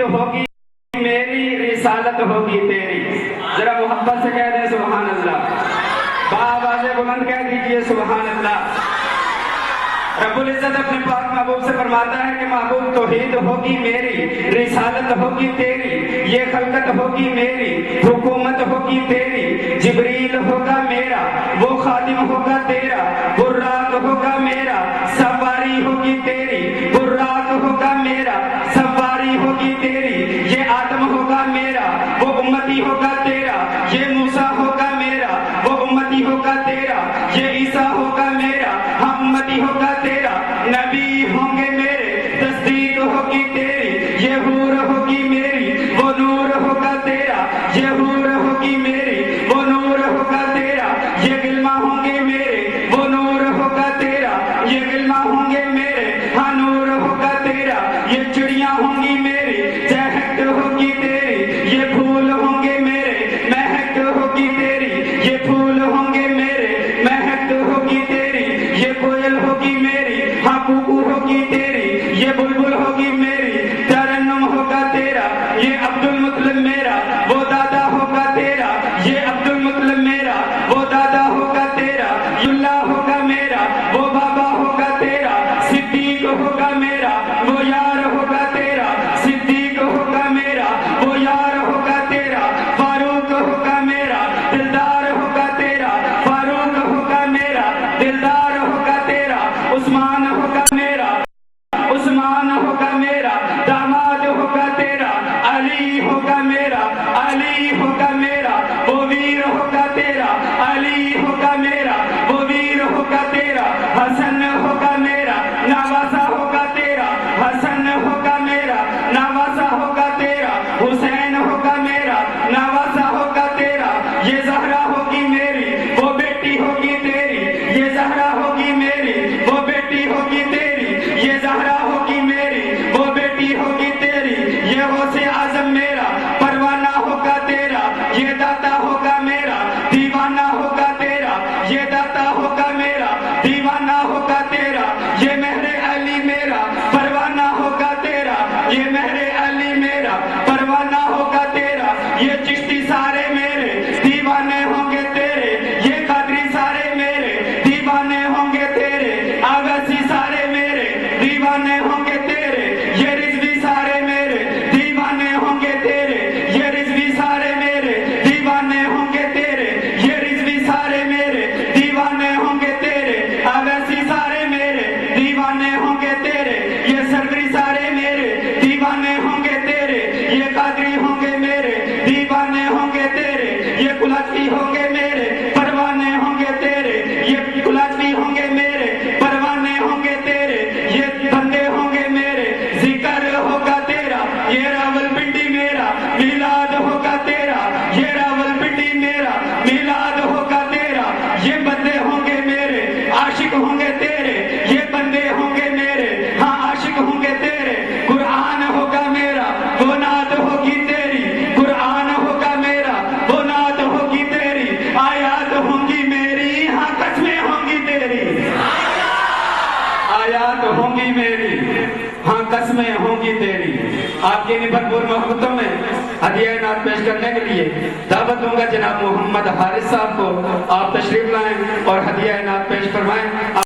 ہوگی میری، رسالت ہوگی تیری. ذرا محبت سے کہہ دیں سبحان اللہ. بآواز بلند کہہ دیجئے سبحان اللہ. رب العزت اپنے پاک محبوب سے فرماتا ہے کہ محبوب توحید ہوگی میری، رسالت ہوگی تیری، یہ خلقت ہوگی میری، حکومت ہوگی تیری. جبریل ہوگا میرا، وہ خادم ہوگا تیرا، براق ہوگا میرا، سواری ہوگی تیری. براق ہوگا میرا، سواری ہوگی تیری. یہ آدم ہوگا میرا، وہ امتی ہوگا تیرا. یہ موسیٰ ہوگا میرا، وہ امتی ہوگا تیرا. یہ عیسیٰ ہوگا میرا، ہم امتی ہوگا تیرا. نبی ہوں گے میرے، تصدیق ہوگی تیری. یہ حور ہوگی میری، وہ نور ہوگا تیرا. یہ حور ہوگی میری، وہ نور ہوگا تیرا. یہ غلماں ہوں گے میرے، وہ نور ہوگا تیرا. یہ غلماں ہوں گے میرے، ہاں نور ہوگا تیرا. یہ چڑیاں ہوں گی میری، چہک ہوگی تیری. یہ پھول ہوں گے میرے، مہک ہوگی تیری. یہ پھول ہوں گے میرے، مہک ہوگی تیری. یہ کوئل ہوگی میری، ہاں کوکو ہوگی تیری. یہ بلبل ہوگی میری، ترنم ہوگا تیرا. یہ عبد المطلب میرا، وہ دادا ہوگا تیرا. یہ عبد المطلب میرا، وہ دادا ہوگا تیرا. اللہ ہوگا میرا، وہ بابا ہوگا تیرا. صدیق ہوگا میرا، وہ یار ہوگا تیرا. صدیق ہوگا میرا، وہ یار ہوگا تیرا. فاروق ہوگا میرا، دلدار ہوگا تیرا. فاروق ہوگا میرا، دلدار ہوگا تیرا. عثمان ہوگا میرا، عثمان ہوگا میرا، داماد ہوگا تیرا. علی ہوگا میرا، علی ہوگا میرا، وہ ویر ہوگا تیرا. علی ہوگا میرا، وہ ویر ہوگا تیرا. حسن ہوگا میرا، نوازا ہوگا تیرا. حسن ہوگا میرا، نوازا ہوگا تیرا. حسین ہوگا میرا، نوازا ہوگا تیرا. یہ زہرا ہوگی میری، وہ بیٹی ہوگی تیری. یہ زہرا ہوگی میری، وہ بیٹی ہوگی تیری. یہ زہرا ہوگی میری، وہ بیٹی ہوگی تیری. یہ غوث اعظم میرا، پروانہ ہوگا تیرا. یہ داتا ہوگا میرا، دیوانہ ہوگا تیرا. یہ داتا ہوگا میرا، دیوانہ ہوگا تیرا. یہ مہر علی میرا، پروانہ ہوگا تیرا. یہ مہر علی میرا، پروانہ ہوگا تیرا. یہ چشتی سارے میرے، دیوانے ہوں گے تیرے. یہ قادری سارے میرے، دیوانے ہوں گے تیرے. آغازی سارے میرے، دیوانے ہوں گے تیرے. یہ رضوی سارے میرے، دیوانے ہوں گے تیرے. یہ رضوی سارے میرے، دیوانے ہوں گے تیرے. یہ رضوی سارے میرے، دیوانے ہوں گے تیرے. آغازی سارے میرے، دیوانے ہوں گے تیرے. یہ سروری سارے میرے، دیوانے ہوں گے تیرے. یہ قادری ہوں گے میرے، دیوانے ہوں گے تیرے. یہ کلاچی ہوں گے میرے، پروانے ہوں گے تیرے. یہ کلاچی ہوں گے میرے، پروانے ہوں گے تیرے. یہ بندے ہوں گے میرے، ذکر ہوگا تیرا. یہ راول پنڈی میرا، میلاد ہوگا تیرا. یہ راول پنڈی میرا، میلاد ہوگا تیرا. یہ بندے ہوں گے میرے، عاشق ہوں گے تیرے. یہ بندے ہوں گے میرے، ہاں عاشق ہوں گے تیرے. قرآن ہوگا میرا، وہ نعت ہوگی تیری. قرآن ہوگا میرا، وہ نعت ہوگی تیری. آیات ہوں گی میری، ہاں قسمیں ہوں گی تیری. آیات ہوں گی میری، ہاں قسمیں ہوں گی تیری. آپ کی بھرپور محبتوں میں ہدیہ نعت پیش کرنے کے لیے دعوت دوں گا جناب محمد حارث صاحب کو. آپ تشریف لائیں اور ہدیہ نعت پیش فرمائیں.